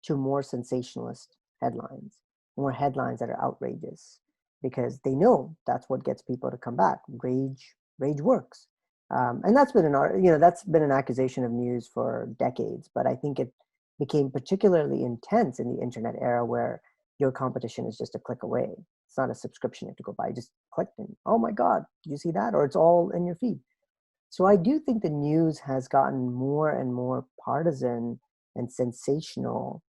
to more sensationalist headlines, more headlines that are outrageous, because they know that's what gets people to come back. Rage works, and that's been an accusation of news for decades. But I think it became particularly intense in the internet era, where your competition is just a click away. It's not a subscription you have to go buy. You just click and, oh my God, did you see that? Or it's all in your feed. So I do think the news has gotten more and more partisan and sensational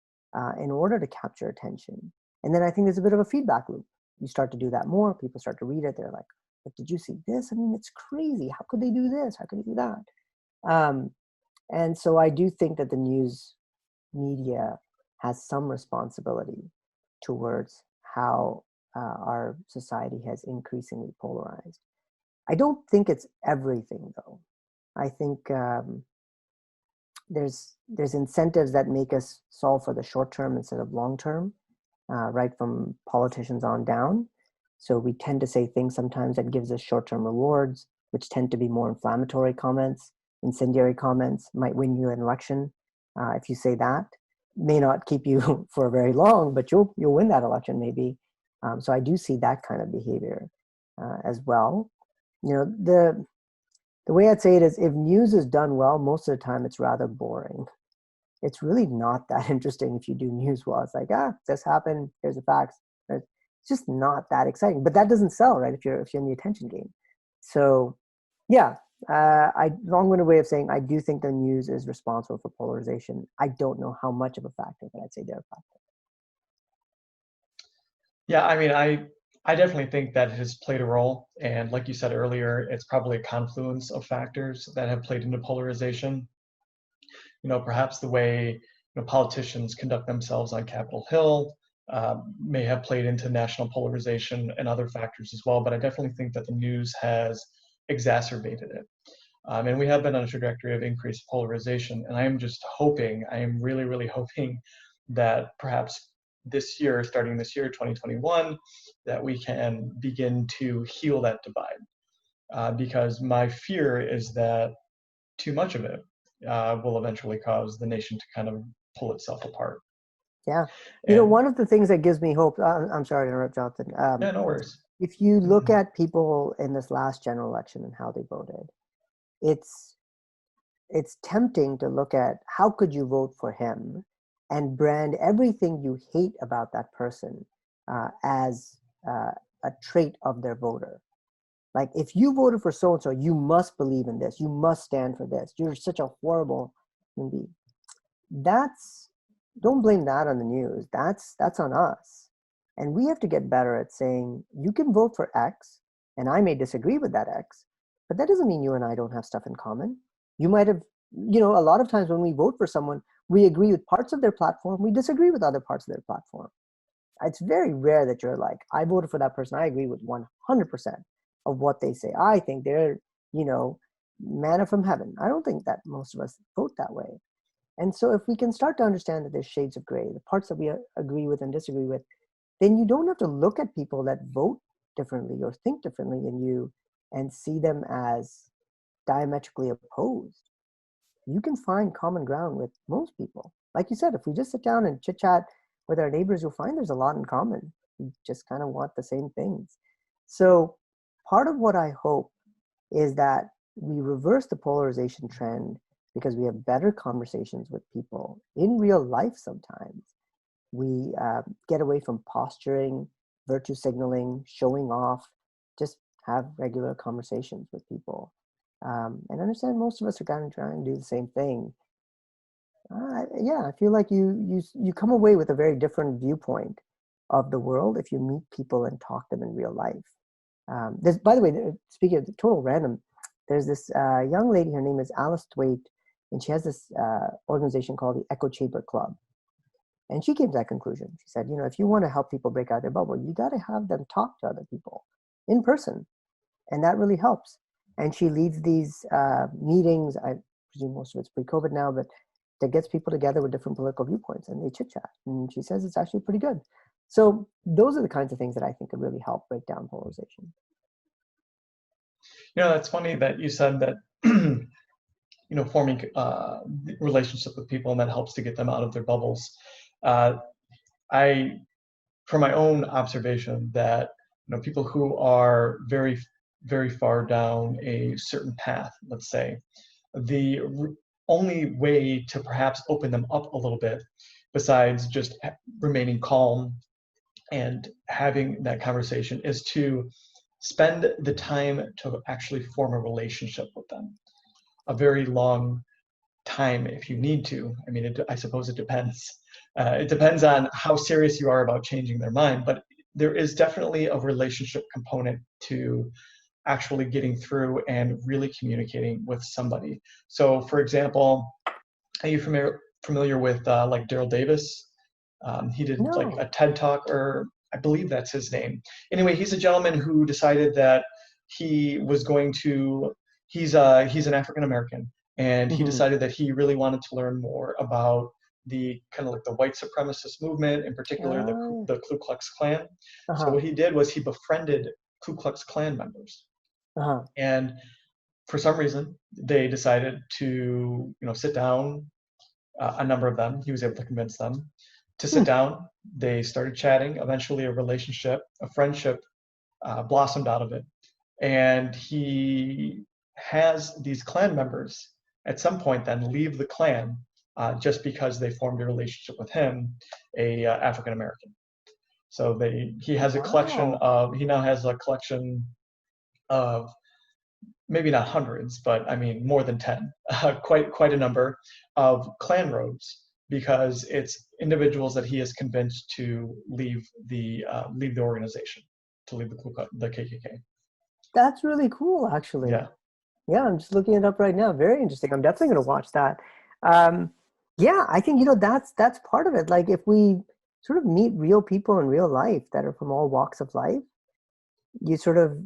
in order to capture attention. And then I think there's a bit of a feedback loop. You start to do that more, people start to read it. They're like, but did you see this? I mean, it's crazy. How could they do this? How could they do that? And so I do think that the news media has some responsibility towards how our society has increasingly polarized. I don't think it's everything, though. I think there's incentives that make us solve for the short term instead of long term, right from politicians on down. So we tend to say things sometimes that gives us short term rewards, which tend to be more inflammatory comments. Incendiary comments might win you an election. If you say that, may not keep you for very long, but you'll win that election maybe. So I do see that kind of behavior as well. The way I'd say it is, if news is done well, most of the time it's rather boring. It's really not that interesting if you do news well. It's like, this happened, here's the facts. It's just not that exciting. But that doesn't sell, right? If you're in the attention game. So yeah, long-winded way of saying I do think the news is responsible for polarization. I don't know how much of a factor, but I'd say they're a factor. Yeah, I mean, I definitely think that it has played a role. And like you said earlier, it's probably a confluence of factors that have played into polarization. Perhaps the way politicians conduct themselves on Capitol Hill may have played into national polarization and other factors as well. But I definitely think that the news has exacerbated it. And we have been on a trajectory of increased polarization. And I am just hoping, I am really, really hoping that perhaps this year, starting this year, 2021, that we can begin to heal that divide. Because my fear is that too much of it will eventually cause the nation to kind of pull itself apart. Yeah. And, one of the things that gives me hope, I'm sorry to interrupt, Jonathan. yeah, no worries. If you look at people in this last general election and how they voted, it's tempting to look at how could you vote for him and brand everything you hate about that person as a trait of their voter. Like, if you voted for so-and-so, you must believe in this. You must stand for this. You're such a horrible human being. Don't blame that on the news. That's on us. And we have to get better at saying, you can vote for X, and I may disagree with that X, but that doesn't mean you and I don't have stuff in common. You might have, a lot of times when we vote for someone, we agree with parts of their platform, we disagree with other parts of their platform. It's very rare that you're like, I voted for that person. I agree with 100% of what they say. I think they're, you know, manna from heaven. I don't think that most of us vote that way. And so if we can start to understand that there's shades of gray, the parts that we agree with and disagree with, then you don't have to look at people that vote differently or think differently than you and see them as diametrically opposed. You can find common ground with most people. Like you said, if we just sit down and chit chat with our neighbors, you'll find there's a lot in common. We just kind of want the same things. So part of what I hope is that we reverse the polarization trend because we have better conversations with people in real life sometimes. We get away from posturing, virtue signaling, showing off, just have regular conversations with people. And understand most of us are kind of trying to do the same thing. Yeah, I feel like you come away with a very different viewpoint of the world if you meet people and talk to them in real life. There's, by the way, speaking of total random, there's this young lady, her name is Alice Thwaite, and she has this organization called the Echo Chamber Club. And she came to that conclusion. She said, you know, if you want to help people break out of their bubble, you got to have them talk to other people in person. And that really helps. And she leads these meetings, I presume most of it's pre-COVID now, but that gets people together with different political viewpoints and they chit chat. And she says it's actually pretty good. So those are the kinds of things that I think could really help break down polarization. You know, it's funny that you said that, you know, forming relationship with people, and that helps to get them out of their bubbles. I, from my own observation, that, you know, people who are very, very far down a certain path, let's say, the only way to perhaps open them up a little bit, besides just remaining calm and having that conversation, is to spend the time to actually form a relationship with them. A very long time if you need to. I mean, I suppose it depends. It depends on how serious you are about changing their mind, but there is definitely a relationship component to actually getting through and really communicating with somebody. So, for example, are you familiar with like Daryl Davis? He did like a No. TED Talk, or I believe that's his name. Anyway, he's a gentleman who decided that he was going to. He's an African American, and he Mm-hmm. decided that he really wanted to learn more about the kind of like the white supremacist movement, in particular the Ku Klux Klan. So Uh-huh. what he did was he befriended Ku Klux Klan members, Uh-huh. and for some reason they decided to, you know, sit down. A number of them, he was able to convince them to sit Hmm. down. They started chatting. Eventually, a relationship, a friendship, blossomed out of it. And he has these clan members at some point then leave the clan just because they formed a relationship with him, a African American. So he has a collection Wow. of he now has a collection of, maybe not hundreds, but I mean more than 10, quite a number of clan robes, because it's individuals that he has convinced to leave the organization, to leave the KKK. That's really cool, actually. Yeah. Yeah, I'm just looking it up right now. Very interesting. I'm definitely going to watch that. Um, yeah, I think, you know, that's part of it. Like if we sort of meet real people in real life that are from all walks of life, you sort of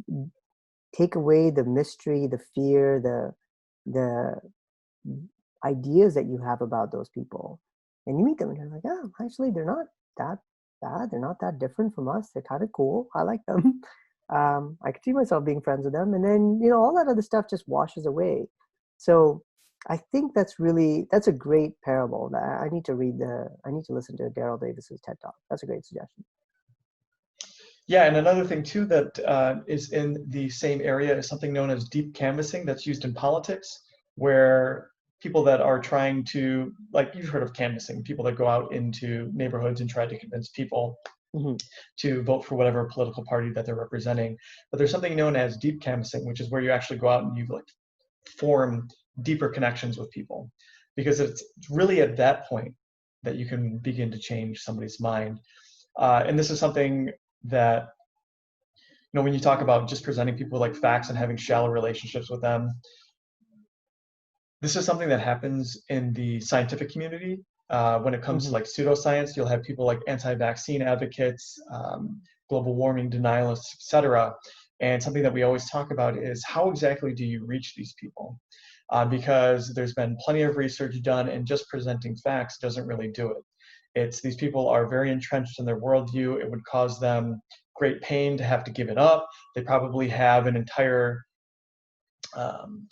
take away the mystery, the fear, the ideas that you have about those people. And you meet them and you're like, oh, actually, they're not that bad. They're not that different from us. They're kind of cool. I like them. I could see myself being friends with them. And then, you know, all that other stuff just washes away. So I think that's a great parable. I need to listen to Daryl Davis's TED Talk. That's a great suggestion. Yeah, and another thing too that is in the same area is something known as deep canvassing, that's used in politics, where people that are trying to, like, you've heard of canvassing, people that go out into neighborhoods and try to convince people Mm-hmm. to vote for whatever political party that they're representing. But there's something known as deep canvassing, which is where you actually go out and you like form deeper connections with people, because it's really at that point that you can begin to change somebody's mind. And this is something that, you know, when you talk about just presenting people like facts and having shallow relationships with them, this is something that happens in the scientific community, When it comes to like pseudoscience, you'll have people like anti-vaccine advocates, global warming denialists, etc. And something that we always talk about is how exactly do you reach these people? Because there's been plenty of research done, and just presenting facts doesn't really do it. It's these people are very entrenched in their worldview. It would cause them great pain to have to give it up. They probably have an entire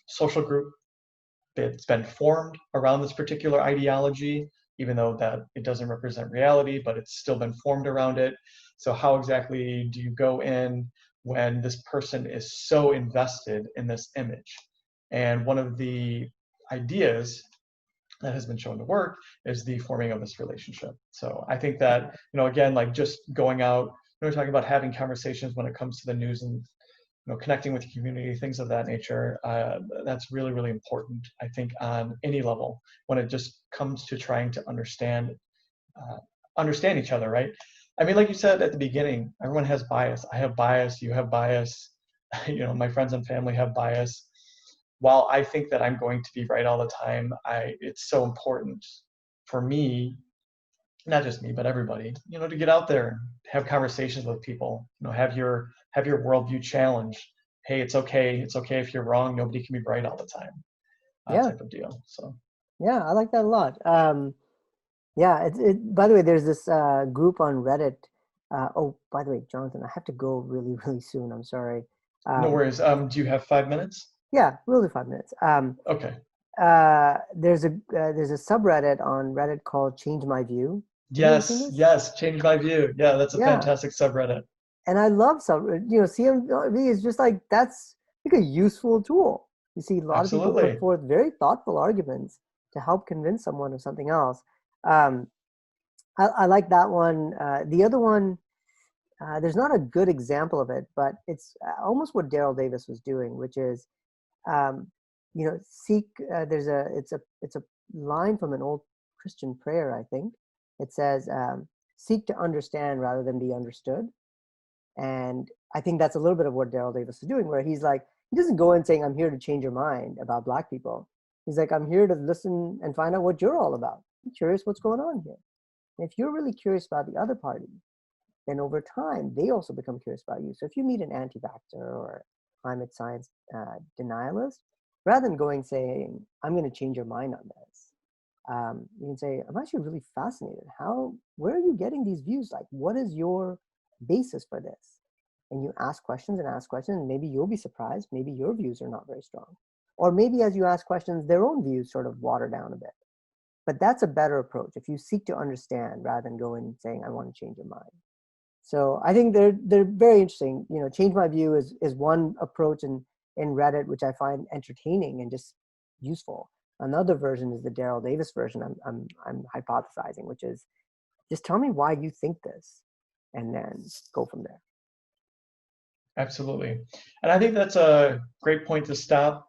social group that's been formed around this particular ideology, even though that it doesn't represent reality, but it's still been formed around it. So how exactly do you go in when this person is so invested in this image? And one of the ideas that has been shown to work is the forming of this relationship. So I think that, again, like just going out, we're talking about having conversations when it comes to the news and connecting with the community, things of that nature. That's really, really important, I think, on any level when it just comes to trying to understand each other, right? I mean, like you said at the beginning, everyone has bias. I have bias, you have bias, my friends and family have bias. While I think that I'm going to be right all the time, it's so important for me, not just me, but everybody, to get out there and have conversations with people, have your worldview challenged. Hey, it's okay. It's okay if you're wrong. Nobody can be right all the time. Type of deal. So. Yeah, I like that a lot. Yeah, by the way, there's this group on Reddit. Oh, by the way, Jonathan, I have to go really, really soon. I'm sorry. No worries. Do you have 5 minutes? Yeah, we'll do 5 minutes. Okay. There's a subreddit on Reddit called Change My View. Yes, Change My View. Yeah, that's a fantastic subreddit. And I love CMV is just like, that's like a useful tool. You see a lot of people put forth very thoughtful arguments to help convince someone of something else. I like that one. The other one, there's not a good example of it, but it's almost what Daryl Davis was doing, which is, seek. It's a line from an old Christian prayer, I think. It says, "Seek to understand rather than be understood." And I think that's a little bit of what Daryl Davis is doing, where he's like, he doesn't go in saying, "I'm here to change your mind about Black people." He's like, "I'm here to listen and find out what you're all about. I'm curious what's going on here." And if you're really curious about the other party, then over time, they also become curious about you. So if you meet an anti-vaxxer or climate science denialist, rather than going saying, "I'm going to change your mind on this," you can say, "I'm actually really fascinated. Where are you getting these views? Like, what is your basis for this?" And you ask questions and ask questions, and maybe you'll be surprised. Maybe your views are not very strong. Or maybe as you ask questions, their own views sort of water down a bit. But that's a better approach if you seek to understand rather than go in saying, "I want to change your mind." So I think they're very interesting. Change My View is one approach in Reddit, which I find entertaining and just useful. Another version is the Daryl Davis version I'm hypothesizing, which is just tell me why you think this, and then go from there. Absolutely. And I think that's a great point to stop,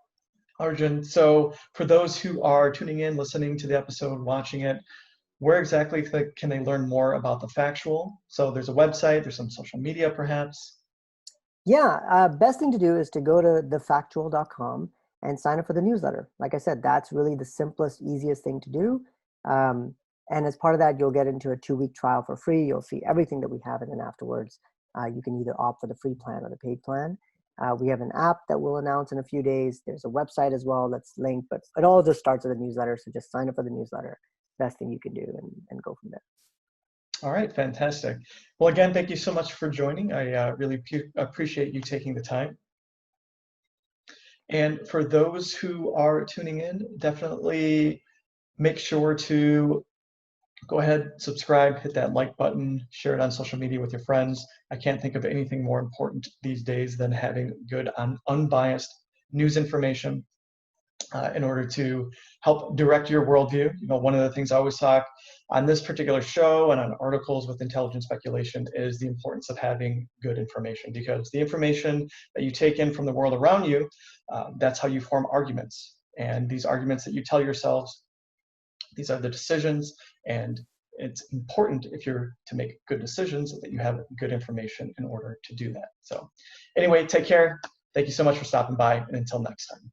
Arjun. So for those who are tuning in, listening to the episode, watching it, where exactly can they learn more about the Factual? So there's a website, there's some social media perhaps. Yeah, best thing to do is to go to thefactual.com and sign up for the newsletter. Like I said, that's really the simplest, easiest thing to do. And as part of that, you'll get into a 2-week trial for free. You'll see everything that we have, and then afterwards, you can either opt for the free plan or the paid plan. We have an app that we'll announce in a few days. There's a website as well that's linked, but it all just starts with a newsletter. So just sign up for the newsletter. Best thing you can do, and go from there. All right, fantastic. Well, again, thank you so much for joining. I really appreciate you taking the time. And for those who are tuning in, definitely make sure to go ahead, subscribe, hit that like button, share it on social media with your friends. I can't think of anything more important these days than having good, unbiased news information in order to help direct your worldview. One of the things I always talk on this particular show and on articles with intelligent speculation is the importance of having good information, because the information that you take in from the world around you, that's how you form arguments. And these arguments that you tell yourselves, these are the decisions, and it's important if you're to make good decisions that you have good information in order to do that. So anyway, take care. Thank you so much for stopping by, and until next time.